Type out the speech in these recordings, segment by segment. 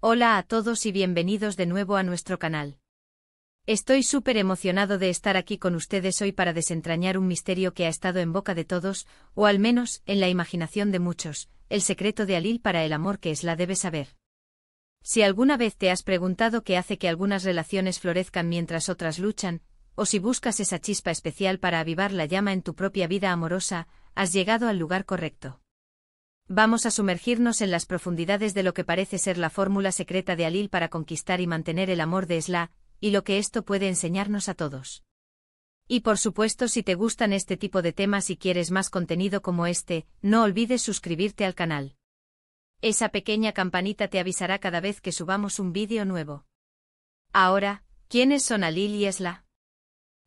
Hola a todos y bienvenidos de nuevo a nuestro canal. Estoy súper emocionado de estar aquí con ustedes hoy para desentrañar un misterio que ha estado en boca de todos, o al menos en la imaginación de muchos, el secreto de Alil para el amor que Esla debe saber. Si alguna vez te has preguntado qué hace que algunas relaciones florezcan mientras otras luchan, o si buscas esa chispa especial para avivar la llama en tu propia vida amorosa, has llegado al lugar correcto. Vamos a sumergirnos en las profundidades de lo que parece ser la fórmula secreta de Alil para conquistar y mantener el amor de Esla, y lo que esto puede enseñarnos a todos. Y por supuesto, si te gustan este tipo de temas y quieres más contenido como este, no olvides suscribirte al canal. Esa pequeña campanita te avisará cada vez que subamos un vídeo nuevo. Ahora, ¿quiénes son Alil y Esla?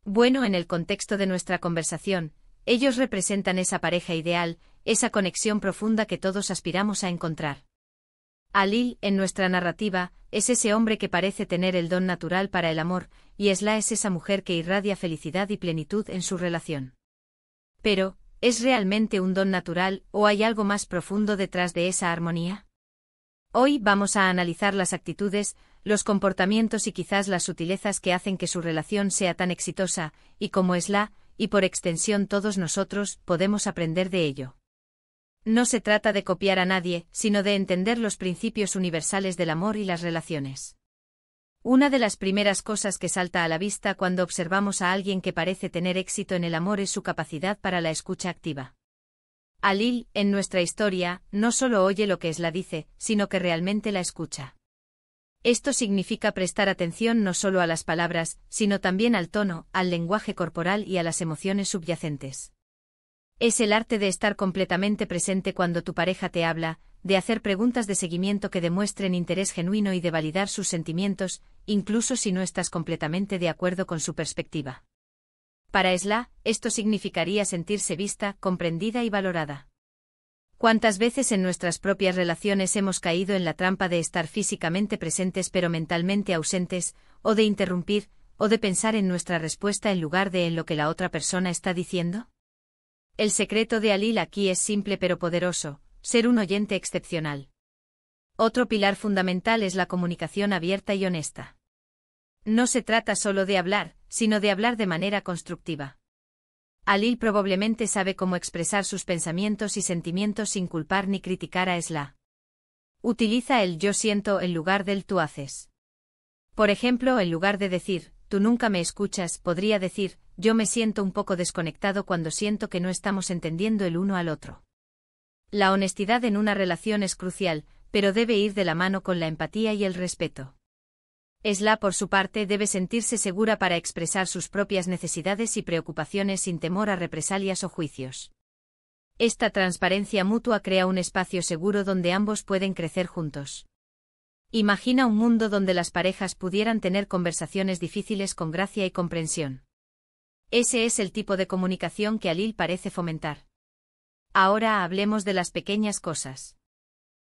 Bueno, en el contexto de nuestra conversación, ellos representan esa pareja ideal, esa conexión profunda que todos aspiramos a encontrar. Alil, en nuestra narrativa, es ese hombre que parece tener el don natural para el amor, y Esla es esa mujer que irradia felicidad y plenitud en su relación. Pero, ¿es realmente un don natural o hay algo más profundo detrás de esa armonía? Hoy vamos a analizar las actitudes, los comportamientos y quizás las sutilezas que hacen que su relación sea tan exitosa, y cómo Esla, y por extensión todos nosotros, podemos aprender de ello. No se trata de copiar a nadie, sino de entender los principios universales del amor y las relaciones. Una de las primeras cosas que salta a la vista cuando observamos a alguien que parece tener éxito en el amor es su capacidad para la escucha activa. Alil, en nuestra historia, no solo oye lo que Esla dice, sino que realmente la escucha. Esto significa prestar atención no solo a las palabras, sino también al tono, al lenguaje corporal y a las emociones subyacentes. Es el arte de estar completamente presente cuando tu pareja te habla, de hacer preguntas de seguimiento que demuestren interés genuino y de validar sus sentimientos, incluso si no estás completamente de acuerdo con su perspectiva. Para Esla, esto significaría sentirse vista, comprendida y valorada. ¿Cuántas veces en nuestras propias relaciones hemos caído en la trampa de estar físicamente presentes pero mentalmente ausentes, o de interrumpir, o de pensar en nuestra respuesta en lugar de en lo que la otra persona está diciendo? El secreto de Alil aquí es simple pero poderoso: ser un oyente excepcional. Otro pilar fundamental es la comunicación abierta y honesta. No se trata solo de hablar, sino de hablar de manera constructiva. Alil probablemente sabe cómo expresar sus pensamientos y sentimientos sin culpar ni criticar a Esla. Utiliza el yo siento en lugar del tú haces. Por ejemplo, en lugar de decir, tú nunca me escuchas, podría decir, yo me siento un poco desconectado cuando siento que no estamos entendiendo el uno al otro. La honestidad en una relación es crucial, pero debe ir de la mano con la empatía y el respeto. Esla, por su parte, debe sentirse segura para expresar sus propias necesidades y preocupaciones sin temor a represalias o juicios. Esta transparencia mutua crea un espacio seguro donde ambos pueden crecer juntos. Imagina un mundo donde las parejas pudieran tener conversaciones difíciles con gracia y comprensión. Ese es el tipo de comunicación que Alil parece fomentar. Ahora hablemos de las pequeñas cosas.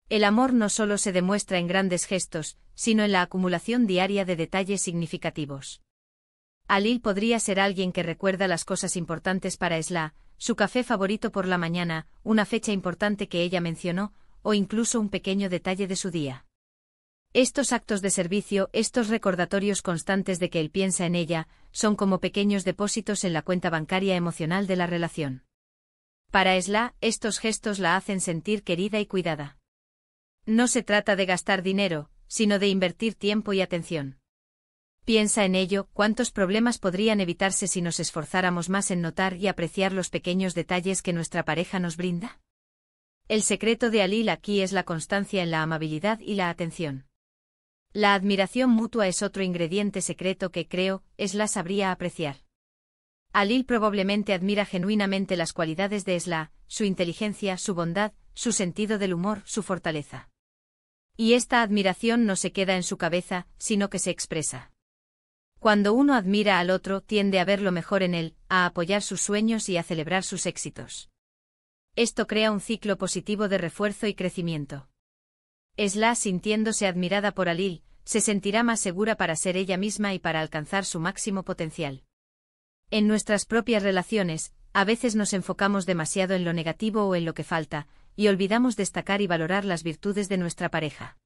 El amor no solo se demuestra en grandes gestos, sino en la acumulación diaria de detalles significativos. Alil podría ser alguien que recuerda las cosas importantes para Esla, su café favorito por la mañana, una fecha importante que ella mencionó, o incluso un pequeño detalle de su día. Estos actos de servicio, estos recordatorios constantes de que él piensa en ella, son como pequeños depósitos en la cuenta bancaria emocional de la relación. Para Esla, estos gestos la hacen sentir querida y cuidada. No se trata de gastar dinero, sino de invertir tiempo y atención. Piensa en ello: ¿cuántos problemas podrían evitarse si nos esforzáramos más en notar y apreciar los pequeños detalles que nuestra pareja nos brinda? El secreto de Alil aquí es la constancia en la amabilidad y la atención. La admiración mutua es otro ingrediente secreto que creo Esla sabría apreciar. Alil probablemente admira genuinamente las cualidades de Esla, su inteligencia, su bondad, su sentido del humor, su fortaleza. Y esta admiración no se queda en su cabeza, sino que se expresa. Cuando uno admira al otro, tiende a ver lo mejor en él, a apoyar sus sueños y a celebrar sus éxitos. Esto crea un ciclo positivo de refuerzo y crecimiento. Esla, sintiéndose admirada por Alil, se sentirá más segura para ser ella misma y para alcanzar su máximo potencial. En nuestras propias relaciones, a veces nos enfocamos demasiado en lo negativo o en lo que falta, y olvidamos destacar y valorar las virtudes de nuestra pareja.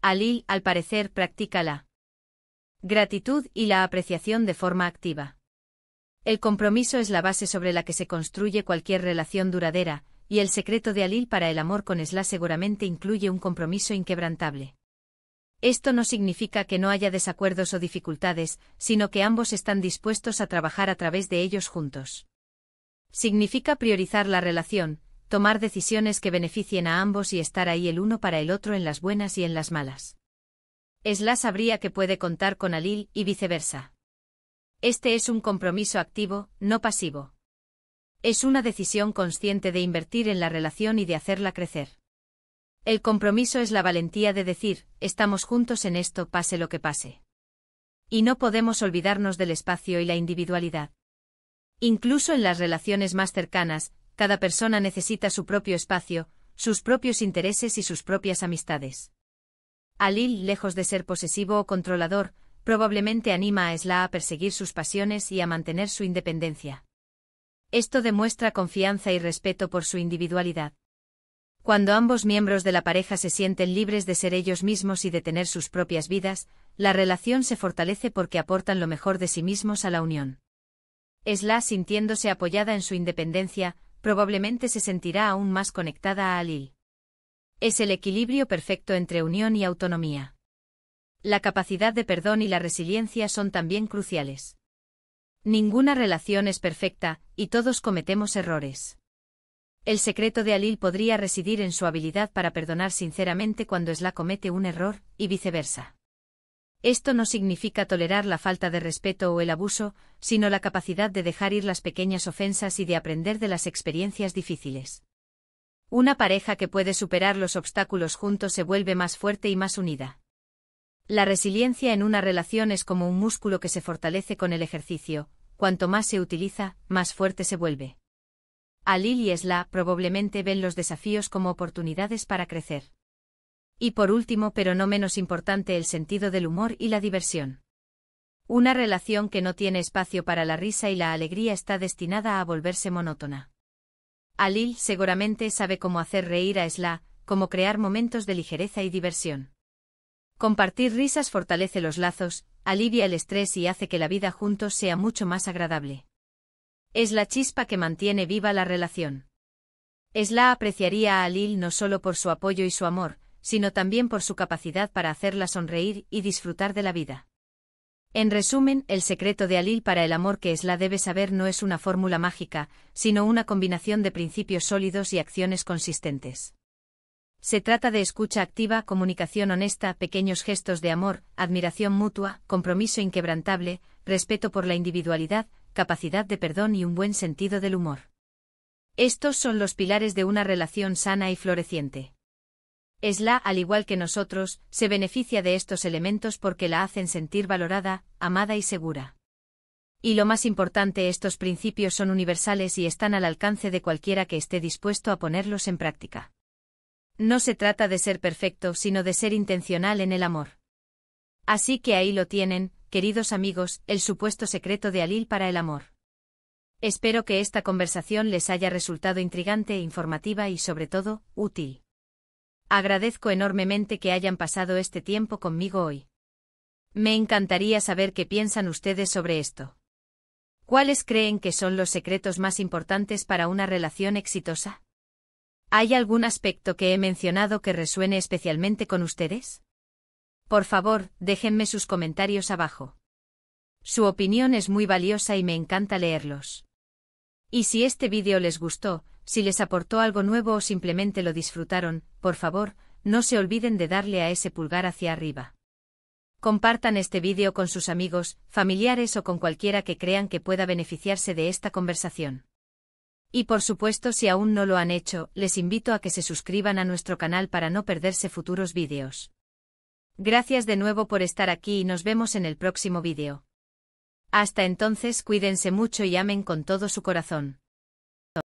Alil, al parecer, practica la gratitud y la apreciación de forma activa. El compromiso es la base sobre la que se construye cualquier relación duradera, y el secreto de Alil para el amor con Esla seguramente incluye un compromiso inquebrantable. Esto no significa que no haya desacuerdos o dificultades, sino que ambos están dispuestos a trabajar a través de ellos juntos. Significa priorizar la relación, tomar decisiones que beneficien a ambos y estar ahí el uno para el otro en las buenas y en las malas. Esla sabría que puede contar con Alil y viceversa. Este es un compromiso activo, no pasivo. Es una decisión consciente de invertir en la relación y de hacerla crecer. El compromiso es la valentía de decir, estamos juntos en esto pase lo que pase. Y no podemos olvidarnos del espacio y la individualidad. Incluso en las relaciones más cercanas, cada persona necesita su propio espacio, sus propios intereses y sus propias amistades. Alil, lejos de ser posesivo o controlador, probablemente anima a Esla a perseguir sus pasiones y a mantener su independencia. Esto demuestra confianza y respeto por su individualidad. Cuando ambos miembros de la pareja se sienten libres de ser ellos mismos y de tener sus propias vidas, la relación se fortalece porque aportan lo mejor de sí mismos a la unión. Esla, sintiéndose apoyada en su independencia, probablemente se sentirá aún más conectada a Alil. Es el equilibrio perfecto entre unión y autonomía. La capacidad de perdón y la resiliencia son también cruciales. Ninguna relación es perfecta, y todos cometemos errores. El secreto de Alil podría residir en su habilidad para perdonar sinceramente cuando Esla comete un error, y viceversa. Esto no significa tolerar la falta de respeto o el abuso, sino la capacidad de dejar ir las pequeñas ofensas y de aprender de las experiencias difíciles. Una pareja que puede superar los obstáculos juntos se vuelve más fuerte y más unida. La resiliencia en una relación es como un músculo que se fortalece con el ejercicio, cuanto más se utiliza, más fuerte se vuelve. Alil y Esla probablemente ven los desafíos como oportunidades para crecer. Y por último, pero no menos importante, el sentido del humor y la diversión. Una relación que no tiene espacio para la risa y la alegría está destinada a volverse monótona. Alil seguramente sabe cómo hacer reír a Esla, cómo crear momentos de ligereza y diversión. Compartir risas fortalece los lazos, alivia el estrés y hace que la vida juntos sea mucho más agradable. Es la chispa que mantiene viva la relación. Esla apreciaría a Alil no solo por su apoyo y su amor, sino también por su capacidad para hacerla sonreír y disfrutar de la vida. En resumen, el secreto de Alil para el amor que Esla debe saber no es una fórmula mágica, sino una combinación de principios sólidos y acciones consistentes. Se trata de escucha activa, comunicación honesta, pequeños gestos de amor, admiración mutua, compromiso inquebrantable, respeto por la individualidad, capacidad de perdón y un buen sentido del humor. Estos son los pilares de una relación sana y floreciente. Esla, al igual que nosotros, se beneficia de estos elementos porque la hacen sentir valorada, amada y segura. Y lo más importante, estos principios son universales y están al alcance de cualquiera que esté dispuesto a ponerlos en práctica. No se trata de ser perfecto, sino de ser intencional en el amor. Así que ahí lo tienen, queridos amigos, el supuesto secreto de Alil para el amor. Espero que esta conversación les haya resultado intrigante, informativa y sobre todo, útil. Agradezco enormemente que hayan pasado este tiempo conmigo hoy. Me encantaría saber qué piensan ustedes sobre esto. ¿Cuáles creen que son los secretos más importantes para una relación exitosa? ¿Hay algún aspecto que he mencionado que resuene especialmente con ustedes? Por favor, déjenme sus comentarios abajo. Su opinión es muy valiosa y me encanta leerlos. Y si este vídeo les gustó, si les aportó algo nuevo o simplemente lo disfrutaron, por favor, no se olviden de darle a ese pulgar hacia arriba. Compartan este vídeo con sus amigos, familiares o con cualquiera que crean que pueda beneficiarse de esta conversación. Y por supuesto, si aún no lo han hecho, les invito a que se suscriban a nuestro canal para no perderse futuros vídeos. Gracias de nuevo por estar aquí y nos vemos en el próximo vídeo. Hasta entonces, cuídense mucho y amen con todo su corazón.